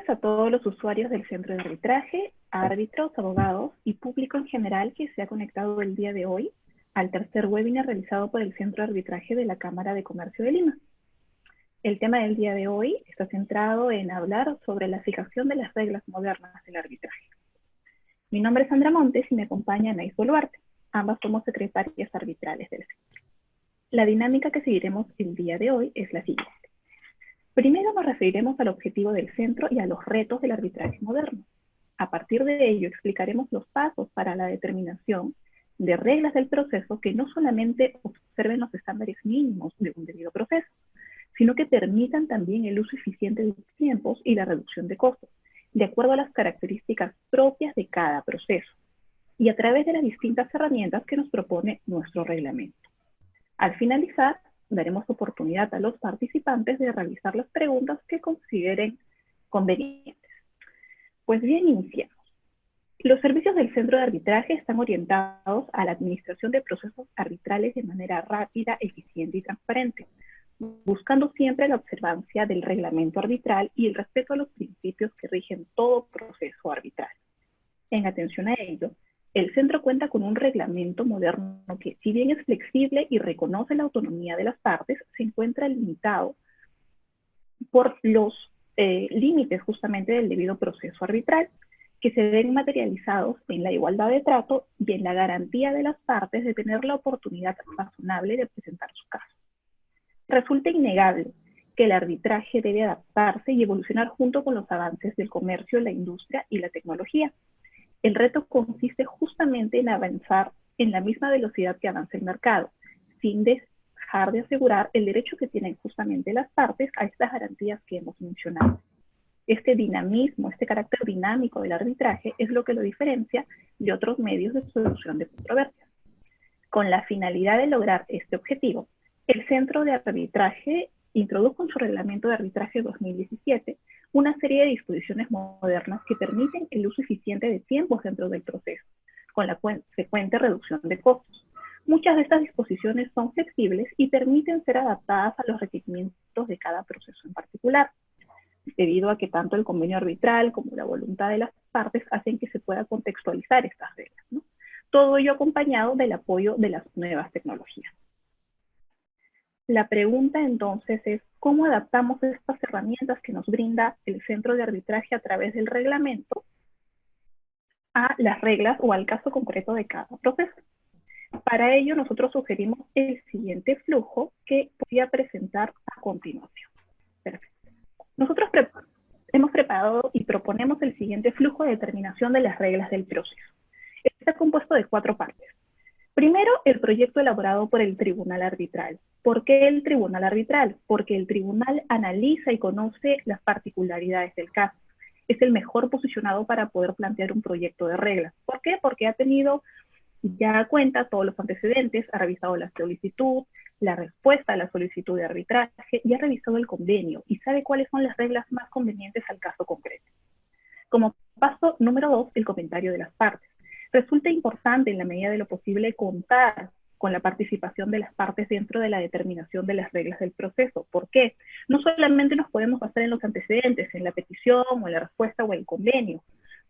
tardes a todos los usuarios del Centro de Arbitraje, árbitros, abogados y público en general que se ha conectado el día de hoy al tercer webinar realizado por el Centro de Arbitraje de la Cámara de Comercio de Lima. El tema del día de hoy está centrado en hablar sobre la fijación de las reglas modernas del arbitraje. Mi nombre es Sandra Montes y me acompaña Anaís Boluarte. Ambas somos secretarias arbitrales del centro. La dinámica que seguiremos el día de hoy es la siguiente. Primero nos referiremos al objetivo del centro y a los retos del arbitraje moderno. A partir de ello explicaremos los pasos para la determinación de reglas del proceso que no solamente observen los estándares mínimos de un debido proceso, sino que permitan también el uso eficiente de tiempos y la reducción de costos, de acuerdo a las características propias de cada proceso, y a través de las distintas herramientas que nos propone nuestro reglamento. Al finalizar, daremos oportunidad a los participantes de realizar las preguntas que consideren convenientes. Pues bien, iniciemos. Los servicios del Centro de Arbitraje están orientados a la administración de procesos arbitrales de manera rápida, eficiente y transparente, buscando siempre la observancia del reglamento arbitral y el respeto a los principios que rigen todo proceso arbitral. En atención a ello, el centro cuenta con un reglamento moderno que, si bien es flexible y reconoce la autonomía de las partes, se encuentra limitado por los límites justamente del debido proceso arbitral, que se ven materializados en la igualdad de trato y en la garantía de las partes de tener la oportunidad razonable de presentar su caso. Resulta innegable que el arbitraje debe adaptarse y evolucionar junto con los avances del comercio, la industria y la tecnología. El reto consiste justamente en avanzar en la misma velocidad que avanza el mercado, sin dejar de asegurar el derecho que tienen justamente las partes a estas garantías que hemos mencionado. Este dinamismo, este carácter dinámico del arbitraje es lo que lo diferencia de otros medios de solución de controversias. Con la finalidad de lograr este objetivo, el Centro de Arbitraje introdujo en su Reglamento de Arbitraje 2017 una serie de disposiciones modernas que permiten el uso eficiente de tiempos dentro del proceso, con la consecuente reducción de costos. Muchas de estas disposiciones son flexibles y permiten ser adaptadas a los requerimientos de cada proceso en particular, debido a que tanto el convenio arbitral como la voluntad de las partes hacen que se pueda contextualizar estas reglas, ¿no? Todo ello acompañado del apoyo de las nuevas tecnologías. La pregunta entonces es, ¿cómo adaptamos estas herramientas que nos brinda el Centro de Arbitraje a través del reglamento a las reglas o al caso concreto de cada proceso? Para ello nosotros sugerimos el siguiente flujo que voy a presentar a continuación. Perfecto. Nosotros hemos preparado y proponemos el siguiente flujo de determinación de las reglas del proceso. Está compuesto de 4 partes. Primero, el proyecto elaborado por el Tribunal Arbitral. ¿Por qué el Tribunal Arbitral? Porque el Tribunal analiza y conoce las particularidades del caso. Es el mejor posicionado para poder plantear un proyecto de reglas. ¿Por qué? Porque ha tenido ya cuenta todos los antecedentes, ha revisado la solicitud, la respuesta a la solicitud de arbitraje y ha revisado el convenio y sabe cuáles son las reglas más convenientes al caso concreto. Como paso número 2, el comentario de las partes. Resulta importante en la medida de lo posible contar con la participación de las partes dentro de la determinación de las reglas del proceso. ¿Por qué? No solamente nos podemos basar en los antecedentes, en la petición o en la respuesta o el convenio,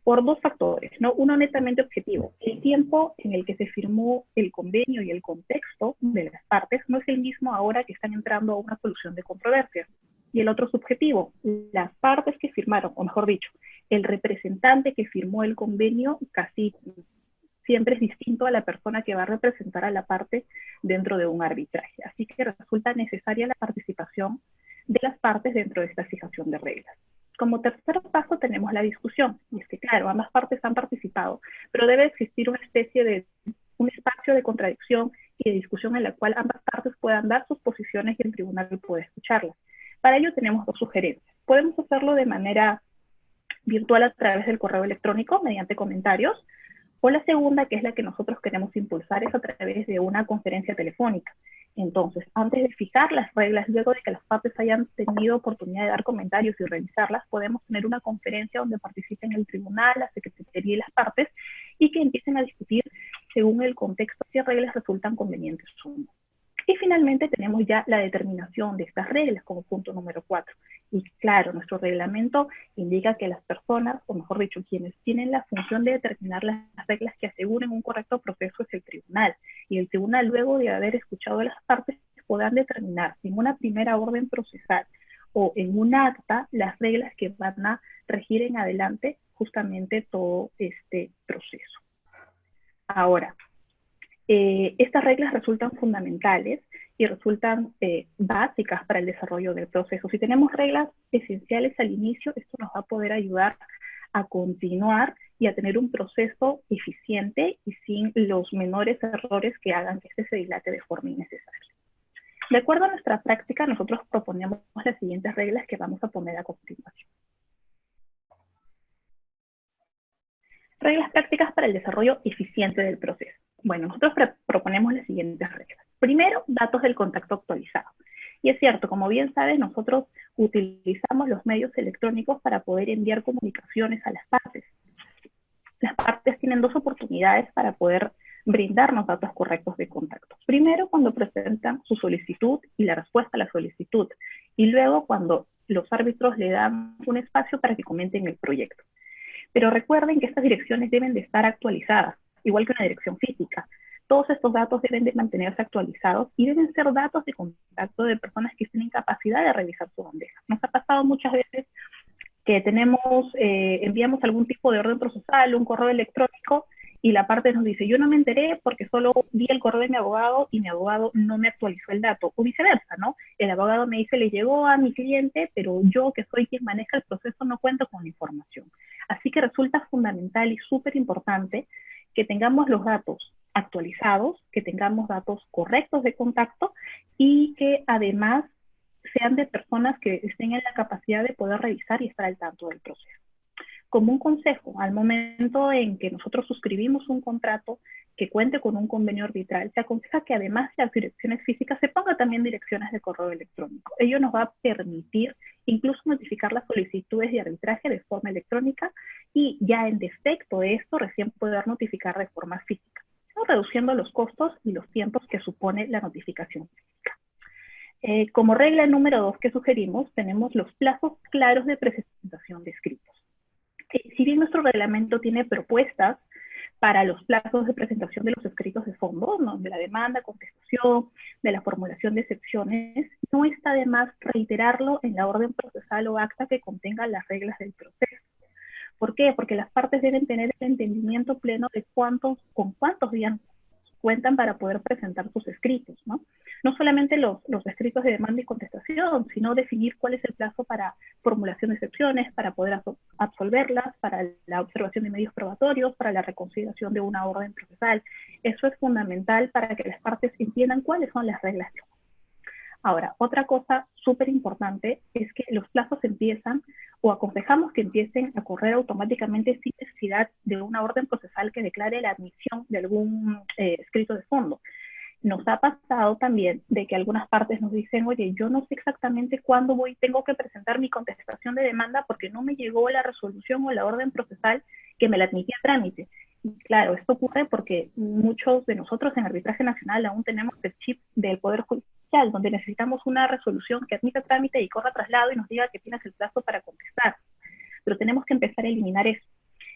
por 2 factores, ¿no? Uno netamente objetivo. El tiempo en el que se firmó el convenio y el contexto de las partes no es el mismo ahora que están entrando a una solución de controversias. Y el otro subjetivo, las partes que firmaron, o mejor dicho, el representante que firmó el convenio casi siempre es distinto a la persona que va a representar a la parte dentro de un arbitraje. Así que resulta necesaria la participación de las partes dentro de esta fijación de reglas. Como tercer paso tenemos la discusión, y es que claro, ambas partes han participado, pero debe existir una especie de, un espacio de contradicción y de discusión en la cual ambas partes puedan dar sus posiciones y el tribunal pueda escucharlas. Para ello tenemos 2 sugerencias. Podemos hacerlo de manera virtual a través del correo electrónico, mediante comentarios, o la segunda, que es la que nosotros queremos impulsar, es a través de una conferencia telefónica. Entonces, antes de fijar las reglas, luego de que las partes hayan tenido oportunidad de dar comentarios y revisarlas, podemos tener una conferencia donde participen el tribunal, la secretaría y las partes, y que empiecen a discutir según el contexto qué reglas resultan convenientes o no. Y finalmente tenemos ya la determinación de estas reglas como punto número 4. Y claro, nuestro reglamento indica que las personas, o mejor dicho, quienes tienen la función de determinar las reglas que aseguren un correcto proceso es el tribunal. Y el tribunal, luego de haber escuchado a las partes, podrán determinar en una primera orden procesal o en un acta las reglas que van a regir en adelante justamente todo este proceso. Ahora, estas reglas resultan fundamentales y resultan básicas para el desarrollo del proceso. Si tenemos reglas esenciales al inicio, esto nos va a poder ayudar a continuar y a tener un proceso eficiente y sin los menores errores que hagan que este se dilate de forma innecesaria. De acuerdo a nuestra práctica, nosotros proponemos las siguientes reglas que vamos a poner a continuación. Reglas prácticas para el desarrollo eficiente del proceso. Bueno, nosotros proponemos las siguientes reglas. Primero, datos del contacto actualizado. Y es cierto, como bien sabes, nosotros utilizamos los medios electrónicos para poder enviar comunicaciones a las partes. Las partes tienen dos oportunidades para poder brindarnos datos correctos de contacto. Primero, cuando presentan su solicitud y la respuesta a la solicitud. Y luego, cuando los árbitros le dan un espacio para que comenten el proyecto. Pero recuerden que estas direcciones deben de estar actualizadas, igual que una dirección física. Todos estos datos deben de mantenerse actualizados y deben ser datos de contacto de personas que estén en capacidad de revisar su bandeja. Nos ha pasado muchas veces que enviamos algún tipo de orden procesal, un correo electrónico, y la parte nos dice, yo no me enteré porque solo vi el correo de mi abogado y mi abogado no me actualizó el dato, o viceversa, ¿no? El abogado me dice, le llegó a mi cliente, pero yo, que soy quien maneja el proceso, no cuento con la información. Así que resulta fundamental y súper importante que tengamos los datos actualizados, que tengamos datos correctos de contacto y que además sean de personas que estén en la capacidad de poder revisar y estar al tanto del proceso. Como un consejo, al momento en que nosotros suscribimos un contrato que cuente con un convenio arbitral, se aconseja que además de las direcciones físicas se ponga también direcciones de correo electrónico. Ello nos va a permitir incluso notificar las solicitudes de arbitraje de forma electrónica y ya en defecto de esto recién poder notificar de forma física, ¿no? Reduciendo los costos y los tiempos que supone la notificación física. Como regla número 2 que sugerimos, tenemos los plazos claros de presentación de escritos. Si bien nuestro reglamento tiene propuestas para los plazos de presentación de los escritos de fondo, ¿no? De la demanda, contestación, de la formulación de excepciones, no está de más reiterarlo en la orden procesal o acta que contenga las reglas del proceso. ¿Por qué? Porque las partes deben tener el entendimiento pleno de con cuántos días cuentan para poder presentar sus escritos, ¿no? No solamente los escritos de demanda y contestación, sino definir cuál es el plazo para formulación de excepciones, para poder absolverlas, para la observación de medios probatorios, para la reconsideración de una orden procesal. Eso es fundamental para que las partes entiendan cuáles son las reglas de juego. Ahora, otra cosa súper importante es que los plazos empiezan o aconsejamos que empiecen a correr automáticamente sin necesidad de una orden procesal que declare la admisión de algún escrito de fondo. Nos ha pasado también de que algunas partes nos dicen, oye, yo no sé exactamente cuándo tengo que presentar mi contestación de demanda porque no me llegó la resolución o la orden procesal que me la admitía a trámite. Y claro, esto ocurre porque muchos de nosotros en arbitraje nacional aún tenemos el chip del Poder Judicial, donde necesitamos una resolución que admita trámite y corra traslado y nos diga que tienes el plazo para contestar. Pero tenemos que empezar a eliminar eso.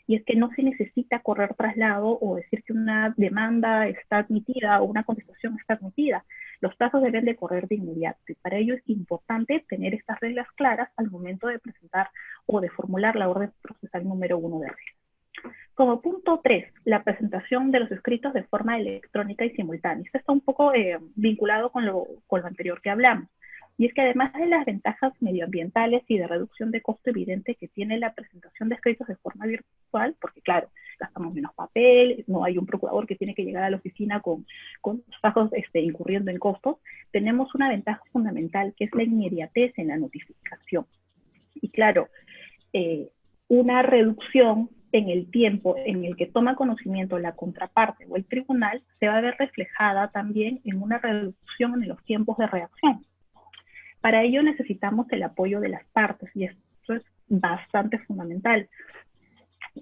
Y es que no se necesita correr traslado o decir que una demanda está admitida o una contestación está admitida. Los plazos deben de correr de inmediato y para ello es importante tener estas reglas claras al momento de presentar o de formular la orden procesal número 1 de reglas. Como punto 3, la presentación de los escritos de forma electrónica y simultánea. Esto está un poco vinculado con lo anterior que hablamos. Y es que además de las ventajas medioambientales y de reducción de costo evidente que tiene la presentación de escritos de forma virtual, porque claro, gastamos menos papel, no hay un procurador que tiene que llegar a la oficina con pasos incurriendo en costos, tenemos una ventaja fundamental que es la inmediatez en la notificación. Y claro, una reducción en el tiempo en el que toma conocimiento la contraparte o el tribunal se va a ver reflejada también en una reducción en los tiempos de reacción. Para ello necesitamos el apoyo de las partes y esto es bastante fundamental.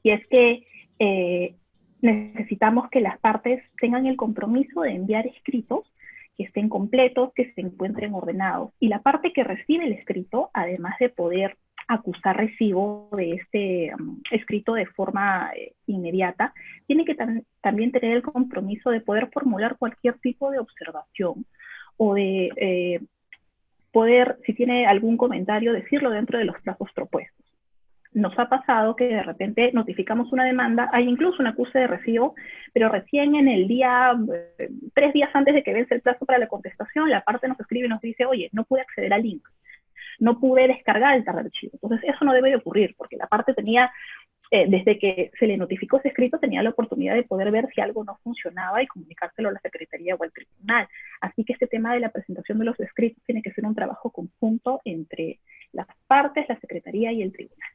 Y es que necesitamos que las partes tengan el compromiso de enviar escritos que estén completos, que se encuentren ordenados. Y la parte que recibe el escrito, además de poder acusar recibo de este escrito de forma inmediata, tiene que también tener el compromiso de poder formular cualquier tipo de observación o de poder, si tiene algún comentario, decirlo dentro de los plazos propuestos. Nos ha pasado que de repente notificamos una demanda, hay incluso un acuse de recibo, pero recién en el día, 3 días antes de que vence el plazo para la contestación, la parte nos escribe y nos dice, oye, no pude acceder al link, no pude descargar el archivo. Entonces eso no debe de ocurrir, porque la parte tenía, desde que se le notificó ese escrito, tenía la oportunidad de poder ver si algo no funcionaba y comunicárselo a la Secretaría o al tribunal. Así que este tema de la presentación de los escritos tiene que ser un trabajo conjunto entre las partes, la Secretaría y el tribunal.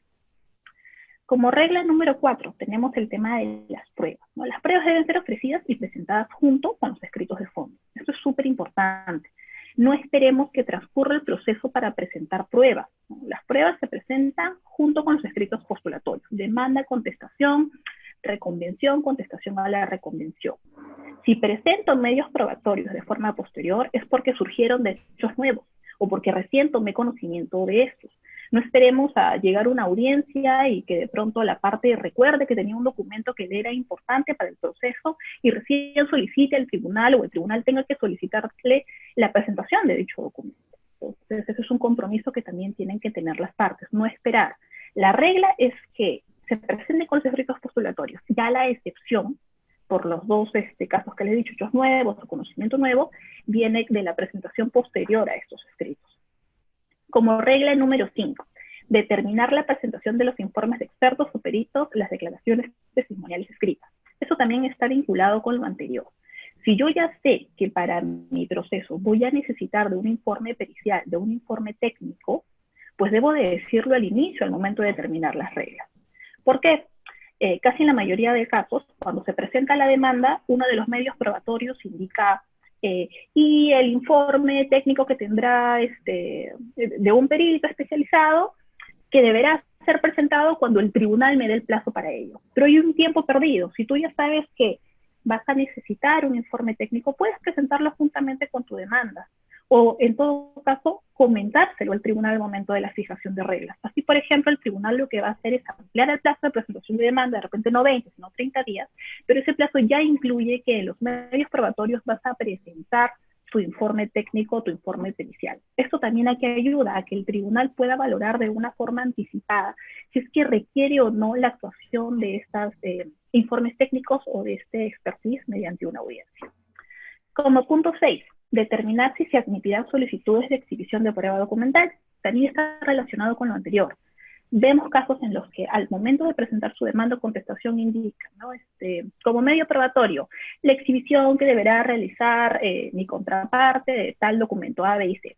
Como regla número 4, tenemos el tema de las pruebas, ¿no? Las pruebas deben ser ofrecidas y presentadas junto con los escritos de fondo. Esto es súper importante. No esperemos que transcurra el proceso para presentar pruebas, ¿no? Las pruebas se presentan junto con los escritos postulatorios. Demanda, contestación, reconvención, contestación a la reconvención. Si presento medios probatorios de forma posterior es porque surgieron de hechos nuevos o porque recién tomé conocimiento de estos. No esperemos a llegar a una audiencia y que de pronto la parte recuerde que tenía un documento que le era importante para el proceso y recién solicite al tribunal o el tribunal tenga que solicitarle la presentación de dicho documento. Entonces, ese es un compromiso que también tienen que tener las partes, no esperar. La regla es que se presenten con los escritos postulatorios. Ya la excepción, por los dos casos que les he dicho, hechos nuevos o conocimiento nuevo, viene de la presentación posterior a estos escritos. Como regla número 5, determinar la presentación de los informes de expertos o peritos, las declaraciones testimoniales escritas. Eso también está vinculado con lo anterior. Si yo ya sé que para mi proceso voy a necesitar de un informe pericial, de un informe técnico, pues debo de decirlo al inicio, al momento de determinar las reglas. ¿Por qué? Casi en la mayoría de casos, cuando se presenta la demanda, uno de los medios probatorios indica y el informe técnico que tendrá de un perito especializado que deberá ser presentado cuando el tribunal me dé el plazo para ello. Pero hay un tiempo perdido. Si tú ya sabes que vas a necesitar un informe técnico, puedes presentarlo juntamente con tu demanda. O, en todo caso, comentárselo al tribunal al momento de la fijación de reglas. Así, por ejemplo, el tribunal lo que va a hacer es ampliar el plazo de presentación de demanda, de repente no 20, sino 30 días, pero ese plazo ya incluye que en los medios probatorios vas a presentar tu informe técnico, tu informe pericial. Esto también aquí ayuda a que el tribunal pueda valorar de una forma anticipada si es que requiere o no la actuación de estos informes técnicos o de este expertise mediante una audiencia. Como punto 6, determinar si se admitirán solicitudes de exhibición de prueba documental. También está relacionado con lo anterior. Vemos casos en los que al momento de presentar su demanda o contestación indica, ¿no? Como medio probatorio, la exhibición que deberá realizar mi contraparte de tal documento A, B y C.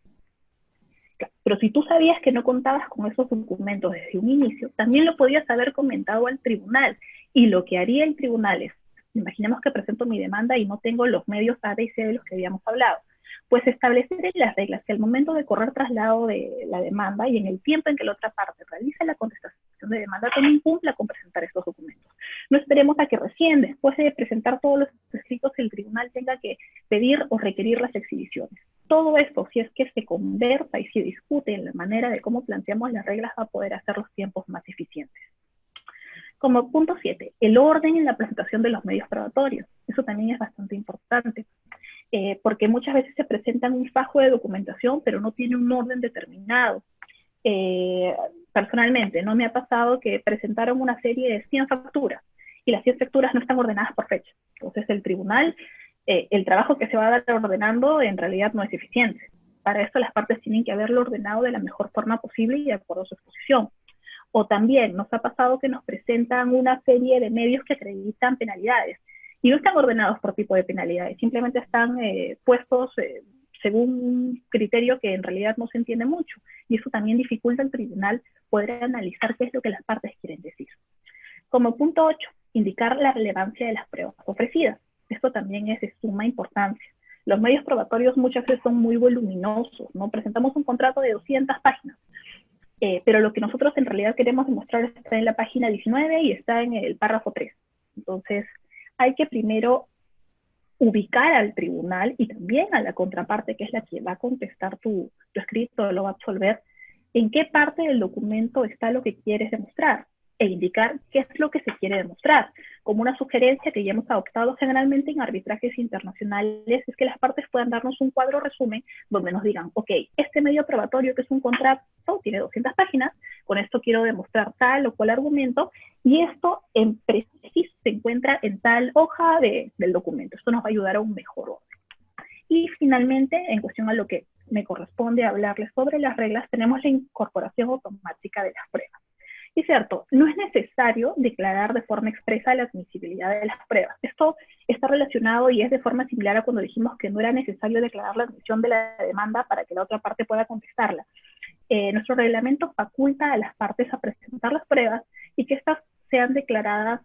Pero si tú sabías que no contabas con esos documentos desde un inicio, también lo podías haber comentado al tribunal. Y lo que haría el tribunal es, imaginemos que presento mi demanda y no tengo los medios A, B y C de los que habíamos hablado, pues establecer en las reglas que al momento de correr traslado de la demanda y en el tiempo en que la otra parte realice la contestación de demanda, también cumpla con presentar estos documentos. No esperemos a que recién, después de presentar todos los escritos, el tribunal tenga que pedir o requerir las exhibiciones. Todo esto, si es que se conversa y se discute en la manera de cómo planteamos las reglas, va a poder hacer los tiempos más eficientes. Como punto 7, el orden en la presentación de los medios probatorios. Eso también es bastante importante, porque muchas veces se presentan un fajo de documentación, pero no tiene un orden determinado. Personalmente, no me ha pasado que presentaron una serie de 100 facturas y las 100 facturas no están ordenadas por fecha. Entonces el tribunal, el trabajo que se va a dar ordenando en realidad no es eficiente. Para esto las partes tienen que haberlo ordenado de la mejor forma posible y de acuerdo a su exposición. O también nos ha pasado que nos presentan una serie de medios que acreditan penalidades y no están ordenados por tipo de penalidades, simplemente están puestos según un criterio que en realidad no se entiende mucho, y eso también dificulta al tribunal poder analizar qué es lo que las partes quieren decir. Como punto 8, indicar la relevancia de las pruebas ofrecidas. Esto también es de suma importancia. Los medios probatorios muchas veces son muy voluminosos, ¿no? Presentamos un contrato de 200 páginas, pero lo que nosotros en realidad queremos demostrar está en la página 19 y está en el párrafo 3. Entonces, hay que primero ubicar al tribunal y también a la contraparte, que es la que va a contestar tu escrito, lo va a absolver, en qué parte del documento está lo que quieres demostrar e indicar qué es lo que se quiere demostrar. Como una sugerencia que ya hemos adoptado generalmente en arbitrajes internacionales es que las partes puedan darnos un cuadro resumen donde nos digan, ok, este medio probatorio que es un contrato tiene 200 páginas, con esto quiero demostrar tal o cual argumento, y esto en preciso se encuentra en tal hoja del documento. Esto nos va a ayudar a un mejor orden. Y finalmente, en cuestión a lo que me corresponde hablarles sobre las reglas, tenemos la incorporación automática de las pruebas. Y cierto, no es necesario declarar de forma expresa la admisibilidad de las pruebas. Esto está relacionado y es de forma similar a cuando dijimos que no era necesario declarar la admisión de la demanda para que la otra parte pueda contestarla. Nuestro reglamento faculta a las partes a presentar las pruebas y que éstas sean declaradas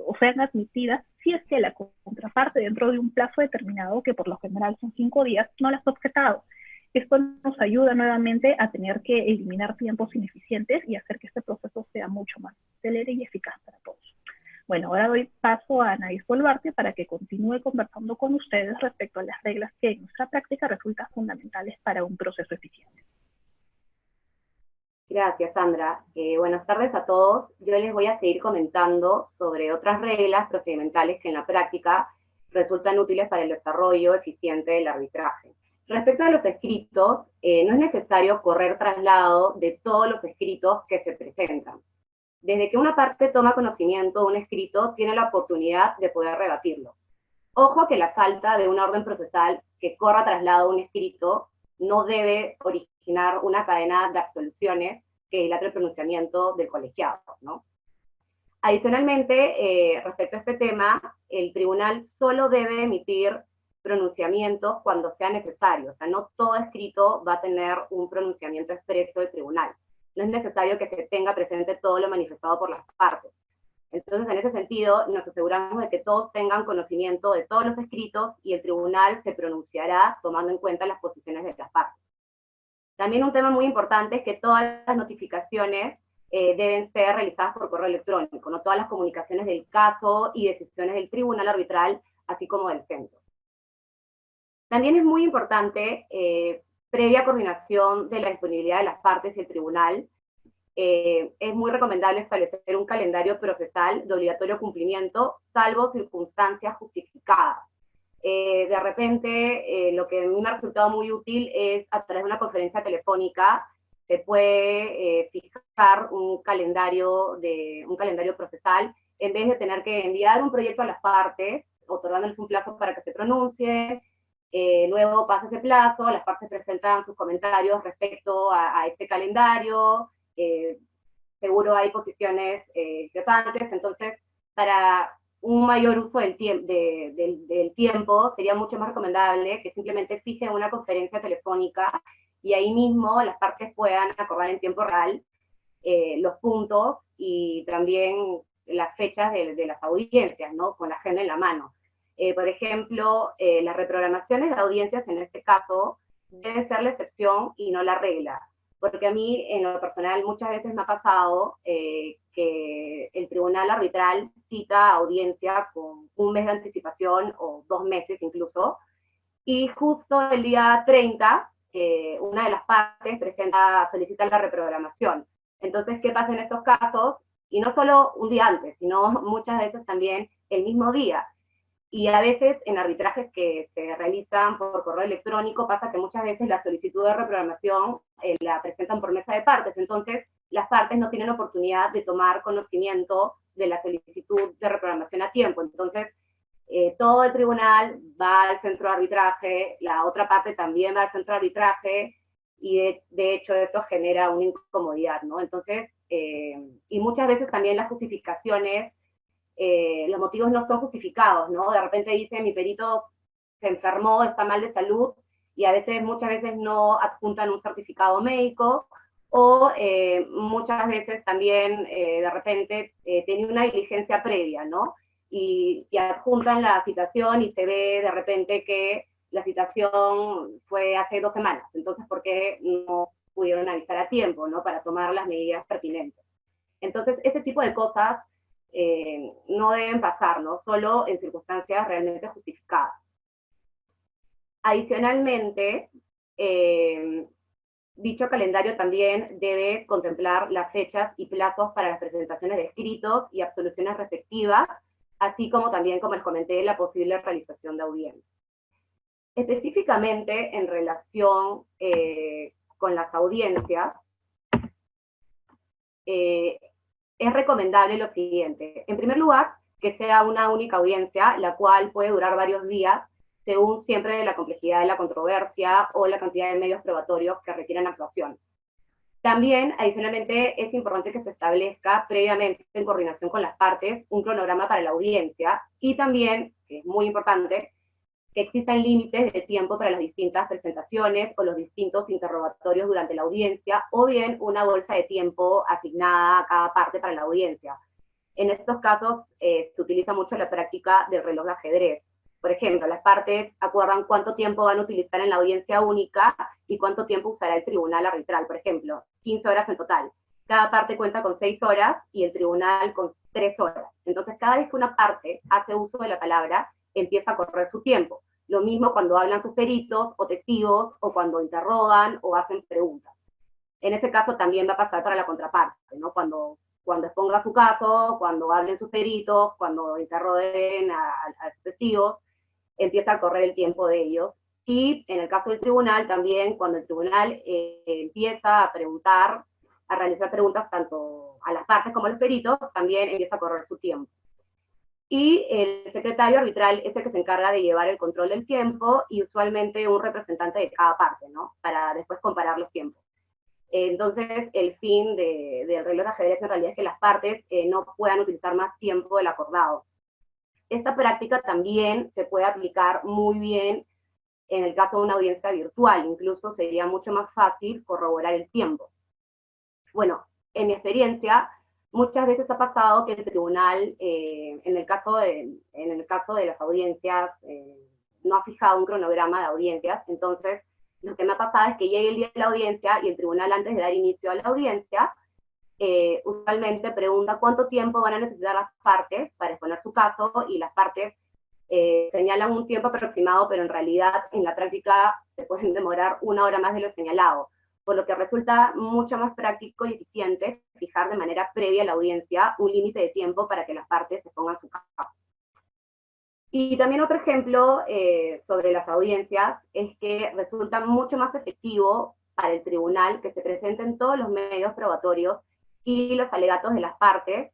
o sean admitidas si es que la contraparte dentro de un plazo determinado, que por lo general son 5 días, no las ha objetado. Esto nos ayuda nuevamente a tener que eliminar tiempos ineficientes y hacer que este proceso sea mucho más célere y eficaz para todos. Bueno, ahora doy paso a Anaís Boluarte para que continúe conversando con ustedes respecto a las reglas que en nuestra práctica resultan fundamentales para un proceso eficiente. Gracias, Sandra. Buenas tardes a todos. Yo les voy a seguir comentando sobre otras reglas procedimentales que en la práctica resultan útiles para el desarrollo eficiente del arbitraje. Respecto a los escritos, no es necesario correr traslado de todos los escritos que se presentan. Desde que una parte toma conocimiento de un escrito, tiene la oportunidad de poder rebatirlo. Ojo que la falta de una orden procesal que corra traslado de un escrito no debe originar una cadena de absoluciones que dilate el pronunciamiento del colegiado, ¿no? Adicionalmente, respecto a este tema, el tribunal solo debe emitir pronunciamientos cuando sea necesario. O sea, no todo escrito va a tener un pronunciamiento expreso del tribunal. No es necesario que se tenga presente todo lo manifestado por las partes. Entonces, en ese sentido, nos aseguramos de que todos tengan conocimiento de todos los escritos y el tribunal se pronunciará tomando en cuenta las posiciones de las partes. También un tema muy importante es que todas las notificaciones deben ser realizadas por correo electrónico, no todas las comunicaciones del caso y decisiones del tribunal arbitral, así como del centro. También es muy importante, previa coordinación de la disponibilidad de las partes y el tribunal, es muy recomendable establecer un calendario procesal de obligatorio cumplimiento, salvo circunstancias justificadas. De repente, lo que a mí me ha resultado muy útil es a través de una conferencia telefónica se puede fijar un calendario procesal en vez de tener que enviar un proyecto a las partes, otorgándoles un plazo para que se pronuncie. Luego pasa ese plazo, las partes presentan sus comentarios respecto a este calendario, seguro hay posiciones discrepantes, entonces para un mayor uso del tiempo sería mucho más recomendable que simplemente fijen una conferencia telefónica y ahí mismo las partes puedan acordar en tiempo real los puntos y también las fechas de las audiencias, ¿no? Con la agenda en la mano. Por ejemplo, las reprogramaciones de audiencias en este caso deben ser la excepción y no la regla, porque a mí en lo personal muchas veces me ha pasado que el tribunal arbitral cita audiencia con un mes de anticipación o 2 meses incluso, y justo el día 30 una de las partes solicita la reprogramación. Entonces, ¿qué pasa en estos casos? Y no solo un día antes, sino muchas veces también el mismo día. Y a veces en arbitrajes que se realizan por correo electrónico pasa que muchas veces la solicitud de reprogramación la presentan por mesa de partes, entonces las partes no tienen oportunidad de tomar conocimiento de la solicitud de reprogramación a tiempo. Entonces, todo el tribunal va al centro de arbitraje, la otra parte también va al centro de arbitraje, y de hecho esto genera una incomodidad, ¿no? Entonces, y muchas veces también las justificaciones, los motivos no son justificados, ¿no? De repente dice, mi perito se enfermó, está mal de salud, y a veces, muchas veces no adjuntan un certificado médico, o muchas veces también, de repente, tenía una diligencia previa, ¿no? Y adjuntan la citación y se ve de repente que la citación fue hace 2 semanas, entonces, ¿por qué no pudieron avisar a tiempo, ¿no? Para tomar las medidas pertinentes. Entonces, ese tipo de cosas no deben pasar, ¿no? Solo en circunstancias realmente justificadas. Adicionalmente, dicho calendario también debe contemplar las fechas y plazos para las presentaciones de escritos y absoluciones respectivas, así como también, como les comenté, la posible realización de audiencias. Específicamente en relación con las audiencias, es recomendable lo siguiente. En primer lugar, que sea una única audiencia, la cual puede durar varios días, según siempre la complejidad de la controversia o la cantidad de medios probatorios que requieren actuación. También, adicionalmente, es importante que se establezca previamente, en coordinación con las partes, un cronograma para la audiencia, y también, que es muy importante, que existan límites de tiempo para las distintas presentaciones o los distintos interrogatorios durante la audiencia, o bien una bolsa de tiempo asignada a cada parte para la audiencia. En estos casos se utiliza mucho la práctica del reloj de ajedrez. Por ejemplo, las partes acuerdan cuánto tiempo van a utilizar en la audiencia única y cuánto tiempo usará el tribunal arbitral. Por ejemplo, 15 horas en total. Cada parte cuenta con 6 horas y el tribunal con 3 horas. Entonces, cada vez que una parte hace uso de la palabra, empieza a correr su tiempo. Lo mismo cuando hablan sus peritos o testigos, o cuando interrogan o hacen preguntas. En ese caso también va a pasar para la contraparte, ¿no? Cuando exponga su caso, cuando hablen sus peritos, cuando interroguen a sus testigos, empieza a correr el tiempo de ellos. Y en el caso del tribunal también, cuando el tribunal empieza a preguntar, a realizar preguntas tanto a las partes como a los peritos, también empieza a correr su tiempo. Y el secretario arbitral es el que se encarga de llevar el control del tiempo, y usualmente un representante de cada parte, ¿no? Para después comparar los tiempos. Entonces, el fin del reloj de ajedrez en realidad es que las partes no puedan utilizar más tiempo del acordado. Esta práctica también se puede aplicar muy bien en el caso de una audiencia virtual. Incluso sería mucho más fácil corroborar el tiempo. Bueno, en mi experiencia, muchas veces ha pasado que el tribunal, en el caso de las audiencias, no ha fijado un cronograma de audiencias. Entonces, lo que me ha pasado es que llegue el día de la audiencia y el tribunal, antes de dar inicio a la audiencia, usualmente pregunta cuánto tiempo van a necesitar las partes para exponer su caso, y las partes señalan un tiempo aproximado, pero en realidad en la práctica se pueden demorar 1 hora más de lo señalado, por lo que resulta mucho más práctico y eficiente fijar de manera previa a la audiencia un límite de tiempo para que las partes se pongan su caso. Y también otro ejemplo sobre las audiencias es que resulta mucho más efectivo para el tribunal que se presenten todos los medios probatorios y los alegatos de las partes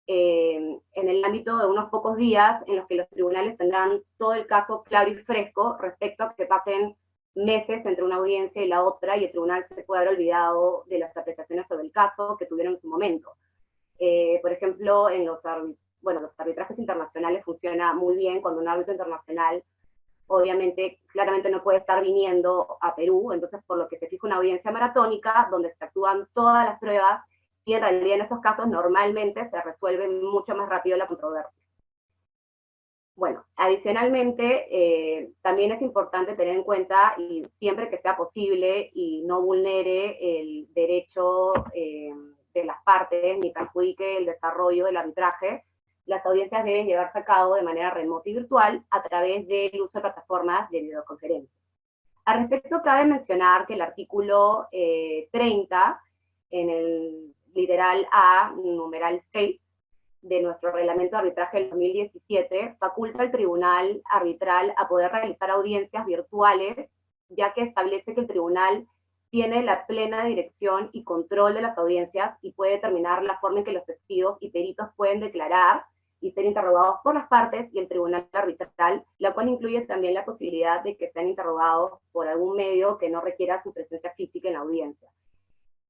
en el ámbito de unos pocos días, en los que los tribunales tendrán todo el caso claro y fresco, respecto a que pasen meses entre una audiencia y la otra, y el tribunal se puede haber olvidado de las apreciaciones sobre el caso que tuvieron en su momento. Por ejemplo, en los arbitrajes internacionales funciona muy bien cuando un árbitro internacional, obviamente, claramente no puede estar viniendo a Perú, entonces por lo que se fija una audiencia maratónica donde se actúan todas las pruebas, y en realidad en esos casos normalmente se resuelve mucho más rápido la controversia. Bueno, adicionalmente, también es importante tener en cuenta, y siempre que sea posible y no vulnere el derecho de las partes, ni perjudique el desarrollo del arbitraje, las audiencias deben llevarse a cabo de manera remota y virtual a través del uso de plataformas de videoconferencia. Al respecto, cabe mencionar que el artículo 30, en el literal A, numeral 6, de nuestro reglamento de arbitraje del 2017, faculta al tribunal arbitral a poder realizar audiencias virtuales, ya que establece que el tribunal tiene la plena dirección y control de las audiencias y puede determinar la forma en que los testigos y peritos pueden declarar y ser interrogados por las partes y el tribunal arbitral, la cual incluye también la posibilidad de que sean interrogados por algún medio que no requiera su presencia física en la audiencia.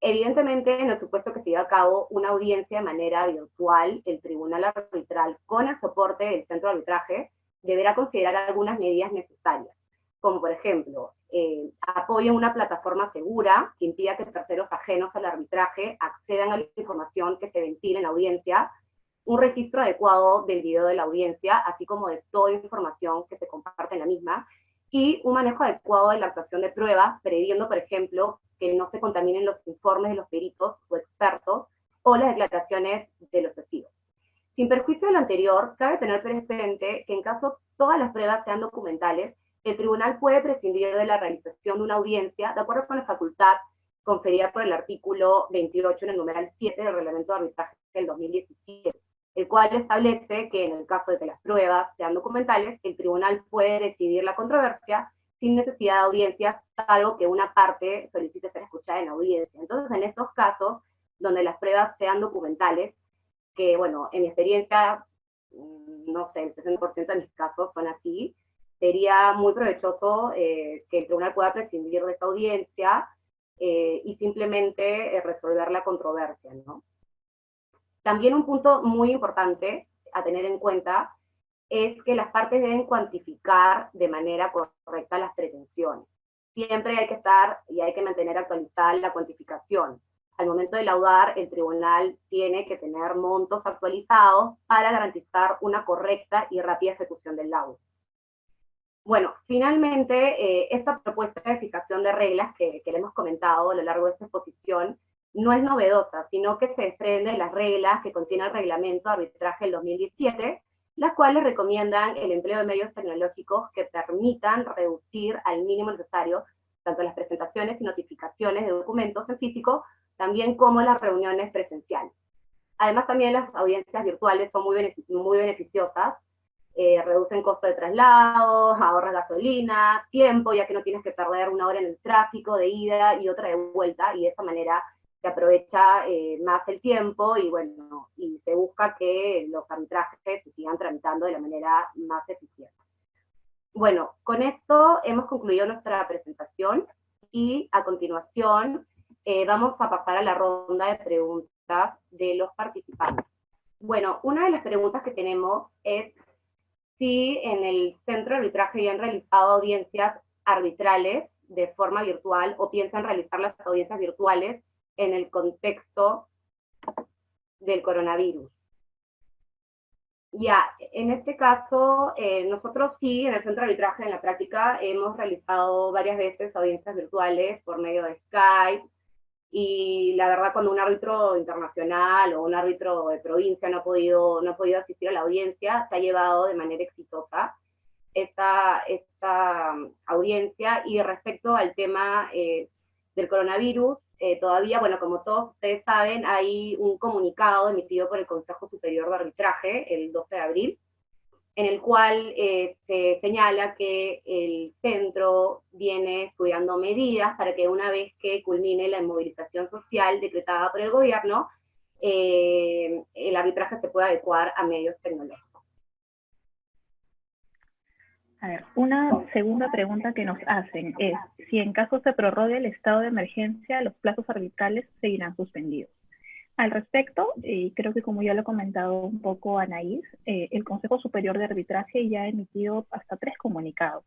Evidentemente, en el supuesto que se lleva a cabo una audiencia de manera virtual, el tribunal arbitral, con el soporte del centro de arbitraje, deberá considerar algunas medidas necesarias, como por ejemplo, apoyo en una plataforma segura que impida que terceros ajenos al arbitraje accedan a la información que se ventile en la audiencia, un registro adecuado del video de la audiencia, así como de toda información que se comparte en la misma, y un manejo adecuado de la actuación de pruebas, previendo, por ejemplo, que no se contaminen los informes de los peritos o expertos o las declaraciones de los testigos. Sin perjuicio de lo anterior, cabe tener presente que en caso todas las pruebas sean documentales, el tribunal puede prescindir de la realización de una audiencia de acuerdo con la facultad conferida por el artículo 28 en el numeral 7 del Reglamento de Arbitraje del 2017, el cual establece que en el caso de que las pruebas sean documentales, el tribunal puede decidir la controversia sin necesidad de audiencias, salvo que una parte solicite ser escuchada en audiencia. Entonces, en estos casos, donde las pruebas sean documentales, que, bueno, en mi experiencia, no sé, el 60% de mis casos son así, sería muy provechoso que el tribunal pueda prescindir de esta audiencia y simplemente resolver la controversia, ¿no? También un punto muy importante a tener en cuenta es que las partes deben cuantificar de manera correcta las pretensiones. Siempre hay que estar y hay que mantener actualizada la cuantificación. Al momento de laudar, el tribunal tiene que tener montos actualizados para garantizar una correcta y rápida ejecución del laudo. Bueno, finalmente, esta propuesta de fijación de reglas que le hemos comentado a lo largo de esta exposición no es novedosa, sino que se desprende de las reglas que contiene el Reglamento de Arbitraje del 2017, las cuales recomiendan el empleo de medios tecnológicos que permitan reducir al mínimo necesario tanto las presentaciones y notificaciones de documentos en físico, también como las reuniones presenciales. Además, también las audiencias virtuales son muy beneficiosas, reducen costo de traslado, ahorras gasolina, tiempo, ya que no tienes que perder una hora en el tráfico de ida y otra de vuelta, y de esa manera se aprovecha más el tiempo y, bueno, y se busca que los arbitrajes se sigan tramitando de la manera más eficiente. Bueno, con esto hemos concluido nuestra presentación y a continuación vamos a pasar a la ronda de preguntas de los participantes. Bueno, una de las preguntas que tenemos es si en el centro de arbitraje ya han realizado audiencias arbitrales de forma virtual o piensan realizar las audiencias virtuales en el contexto del coronavirus. Ya, en este caso, nosotros sí, en el centro de arbitraje, en la práctica, hemos realizado varias veces audiencias virtuales por medio de Skype, y la verdad cuando un árbitro internacional o un árbitro de provincia no ha podido asistir a la audiencia, se ha llevado de manera exitosa esta audiencia. Y respecto al tema del coronavirus, todavía, bueno, como todos ustedes saben, hay un comunicado emitido por el Consejo Superior de Arbitraje el 12 de abril, en el cual se señala que el centro viene estudiando medidas para que una vez que culmine la movilización social decretada por el gobierno, el arbitraje se pueda adecuar a medios tecnológicos. A ver, una segunda pregunta que nos hacen es si en caso se prorrogue el estado de emergencia, los plazos arbitrales seguirán suspendidos. Al respecto, creo que como ya lo ha comentado un poco Anaís, el Consejo Superior de Arbitraje ya ha emitido hasta 3 comunicados,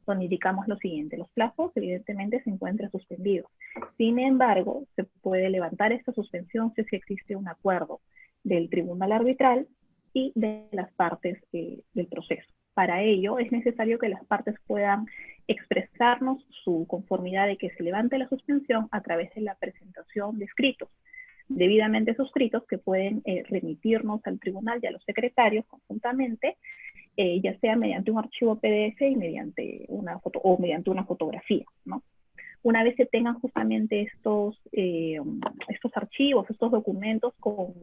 donde indicamos lo siguiente: los plazos evidentemente se encuentran suspendidos. Sin embargo, se puede levantar esta suspensión si existe un acuerdo del tribunal arbitral y de las partes del proceso. Para ello es necesario que las partes puedan expresarnos su conformidad de que se levante la suspensión a través de la presentación de escritos debidamente suscritos que pueden remitirnos al tribunal y a los secretarios conjuntamente, ya sea mediante un archivo PDF y mediante una foto o mediante una fotografía, ¿no? Una vez se tengan justamente estos archivos, estos documentos con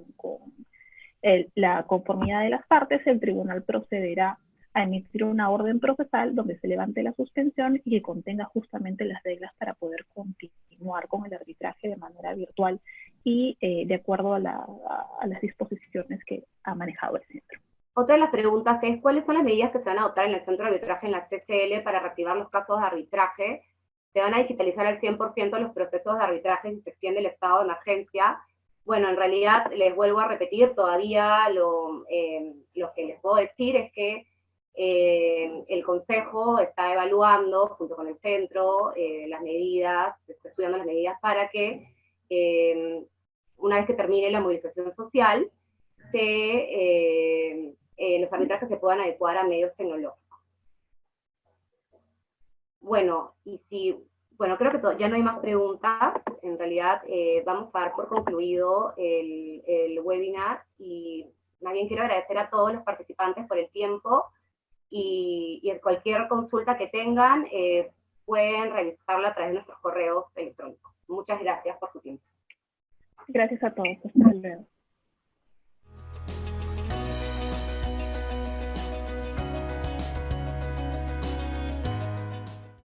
la conformidad de las partes, el tribunal procederá a emitir una orden procesal donde se levante la suspensión y que contenga justamente las reglas para poder continuar con el arbitraje de manera virtual y de acuerdo a las disposiciones que ha manejado el centro. Otra de las preguntas es, ¿cuáles son las medidas que se van a adoptar en el centro de arbitraje en la CCL para reactivar los casos de arbitraje? ¿Se van a digitalizar al 100% los procesos de arbitraje si se extiende el estado de emergencia? Bueno, en realidad, les vuelvo a repetir, todavía lo que les puedo decir es que el Consejo está evaluando, junto con el centro, las medidas, está estudiando las medidas para que, una vez que termine la movilización social, los arbitrajes se puedan adecuar a medios tecnológicos. Bueno, creo que ya no hay más preguntas. En realidad, vamos a dar por concluido el webinar, y más bien quiero agradecer a todos los participantes por el tiempo y cualquier consulta que tengan pueden revisarla a través de nuestros correos electrónicos. Muchas gracias por su tiempo. Gracias a todos. Hasta luego.